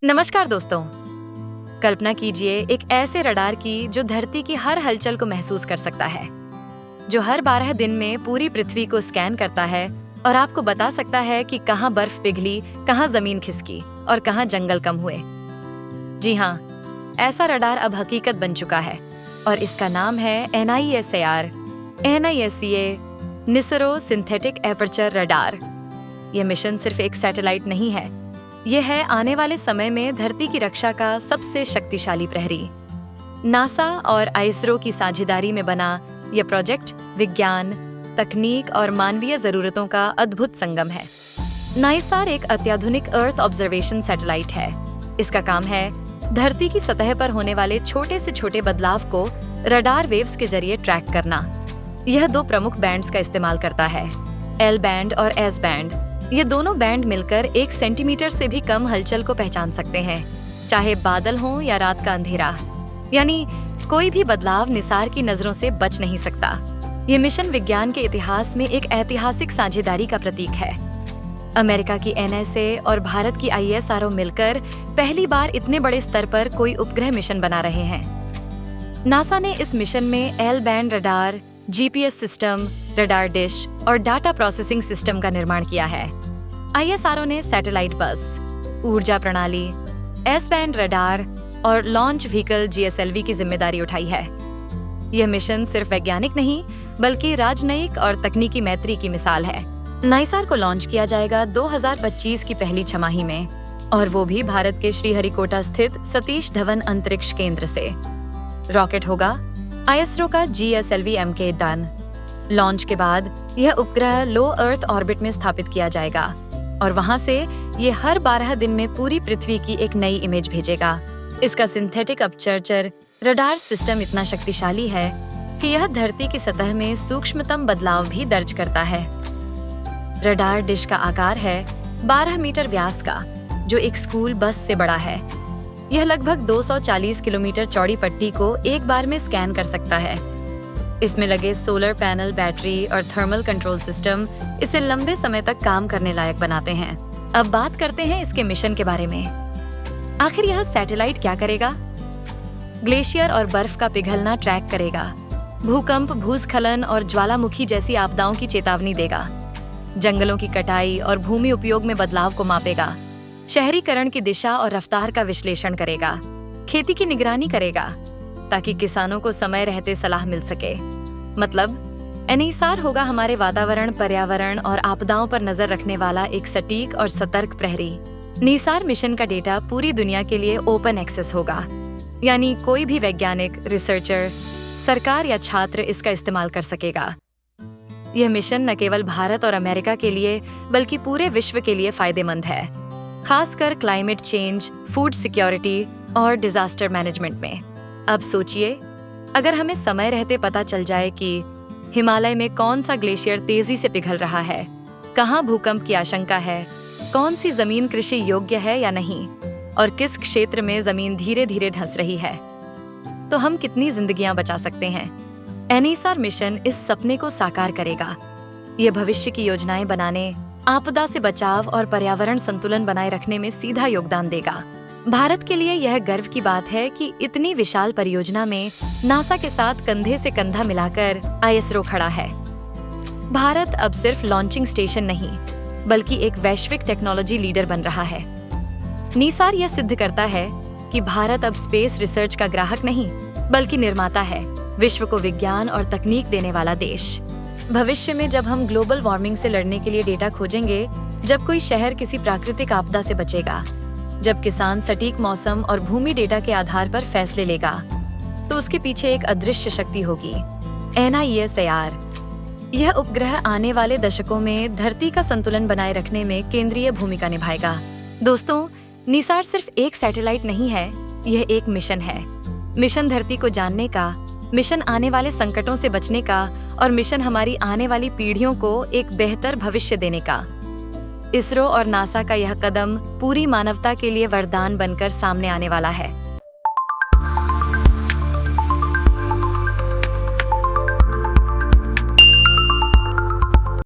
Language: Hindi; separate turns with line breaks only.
नमस्कार दोस्तों। कल्पना कीजिए एक ऐसे रडार की जो धरती की हर हलचल को महसूस कर सकता है, जो हर 12 दिन में पूरी पृथ्वी को स्कैन करता है और आपको बता सकता है कि कहाँ बर्फ पिघली, कहाँ जमीन खिसकी और कहाँ जंगल कम हुए। जी हाँ, ऐसा रडार अब हकीकत बन चुका है और इसका नाम है NISAR, निसरो सिंथेटिक एपर्चर रडार। यह मिशन सिर्फ एक सैटेलाइट नहीं है, यह है आने वाले समय में धरती की रक्षा का सबसे शक्तिशाली प्रहरी। नासा और ISRO की साझेदारी में बना यह प्रोजेक्ट विज्ञान, तकनीक और मानवीय जरूरतों का अद्भुत संगम है। नाइसार एक अत्याधुनिक अर्थ ऑब्जर्वेशन सैटेलाइट है। इसका काम है धरती की सतह पर होने वाले छोटे से छोटे बदलाव को रडार वेव्स के जरिए ट्रैक करना। यह 2 प्रमुख बैंड्स का इस्तेमाल करता है, L बैंड और S बैंड। ये दोनों बैंड मिलकर 1 सेंटीमीटर से भी कम हलचल को पहचान सकते हैं, चाहे बादल हो या रात का अंधेरा। यानी कोई भी बदलाव निसार की नजरों से बच नहीं सकता। ये मिशन विज्ञान के इतिहास में एक ऐतिहासिक साझेदारी का प्रतीक है। अमेरिका की NSA और भारत की ISRO मिलकर पहली बार इतने बड़े स्तर पर कोई उपग्रह मिशन बना रहे हैं। नासा ने इस मिशन में L band radar, GPS system, radar dish और डाटा प्रोसेसिंग सिस्टम का निर्माण किया है। ISRO ने सैटेलाइट बस, ऊर्जा प्रणाली, S बैंड रडार और लॉन्च व्हीकल GSLV की जिम्मेदारी उठाई है। यह मिशन सिर्फ वैज्ञानिक नहीं बल्कि राजनयिक और तकनीकी मैत्री की मिसाल है। नाइसार को लॉन्च किया जाएगा 2025 की पहली छमाही में, और वो भी भारत के श्रीहरिकोटा स्थित सतीश धवन अंतरिक्ष केंद्र से। रॉकेट होगा ISRO का GSLV MK-10। लॉन्च के बाद यह उपग्रह लो अर्थ ऑर्बिट में स्थापित किया जाएगा और वहां से ये हर 12 दिन में पूरी पृथ्वी की एक नई इमेज भेजेगा। इसका सिंथेटिक अपचर्चर रडार सिस्टम इतना शक्तिशाली है कि यह धरती की सतह में सूक्ष्मतम बदलाव भी दर्ज करता है। रडार डिश का आकार है 12 मीटर व्यास का, जो एक स्कूल बस से बड़ा है। यह लगभग 240 किलोमीटर चौड़ी पट्टी को एक बार में स्कैन कर सकता है। इसमें लगे सोलर पैनल, बैटरी और थर्मल कंट्रोल सिस्टम इसे लंबे समय तक काम करने लायक बनाते हैं। अब बात करते हैं इसके मिशन के बारे में। आखिर यह सैटेलाइट क्या करेगा? ग्लेशियर और बर्फ का पिघलना ट्रैक करेगा, भूकंप, भूस्खलन और ज्वालामुखी जैसी आपदाओं की चेतावनी देगा, जंगलों की कटाई और भूमि उपयोग में बदलाव को मापेगा, शहरीकरण की दिशा और रफ्तार का विश्लेषण करेगा, खेती की निगरानी करेगा ताकि किसानों को समय रहते सलाह मिल सके। मतलब NISAR होगा हमारे वातावरण, पर्यावरण और आपदाओं पर नजर रखने वाला एक सटीक और सतर्क प्रहरी। निसार मिशन का डेटा पूरी दुनिया के लिए ओपन एक्सेस होगा, यानी कोई भी वैज्ञानिक, रिसर्चर, सरकार या छात्र इसका इस्तेमाल कर सकेगा। यह मिशन न केवल भारत और अमेरिका के लिए बल्कि पूरे विश्व के लिए फायदेमंद है, खासकर क्लाइमेट चेंज, फूड सिक्योरिटी और डिजास्टर मैनेजमेंट में। अब सोचिए, अगर हमें समय रहते पता चल जाए कि हिमालय में कौन सा ग्लेशियर तेजी से पिघल रहा है, कहाँ भूकंप की आशंका है, कौन सी जमीन कृषि योग्य है या नहीं, और किस क्षेत्र में जमीन धीरे धीरे धंस रही है, तो हम कितनी जिंदगियां बचा सकते हैं। NISAR मिशन इस सपने को साकार करेगा। यह भविष्य की योजनाएं बनाने, आपदा से बचाव और पर्यावरण संतुलन बनाए रखने में सीधा योगदान देगा। भारत के लिए यह गर्व की बात है कि इतनी विशाल परियोजना में नासा के साथ कंधे से कंधा मिलाकर ISRO खड़ा है। भारत अब सिर्फ लॉन्चिंग स्टेशन नहीं बल्कि एक वैश्विक टेक्नोलॉजी लीडर बन रहा है। निसार यह सिद्ध करता है कि भारत अब स्पेस रिसर्च का ग्राहक नहीं बल्कि निर्माता है, विश्व को विज्ञान और तकनीक देने वाला देश। भविष्य में जब हम ग्लोबल वार्मिंग से लड़ने के लिए डेटा खोजेंगे, जब कोई शहर किसी प्राकृतिक आपदा से बचेगा, जब किसान सटीक मौसम और भूमि डेटा के आधार पर फैसले लेगा, तो उसके पीछे एक अदृश्य शक्ति होगी, NISAR। यह उपग्रह आने वाले दशकों में धरती का संतुलन बनाए रखने में केंद्रीय भूमिका निभाएगा। दोस्तों, निसार सिर्फ एक सैटेलाइट नहीं है, यह एक मिशन है। मिशन धरती को जानने का, मिशन आने वाले संकटों से बचने का और मिशन हमारी आने वाली पीढ़ियों को एक बेहतर भविष्य देने का। ISRO और नासा का यह कदम पूरी मानवता के लिए वरदान बनकर सामने आने वाला है।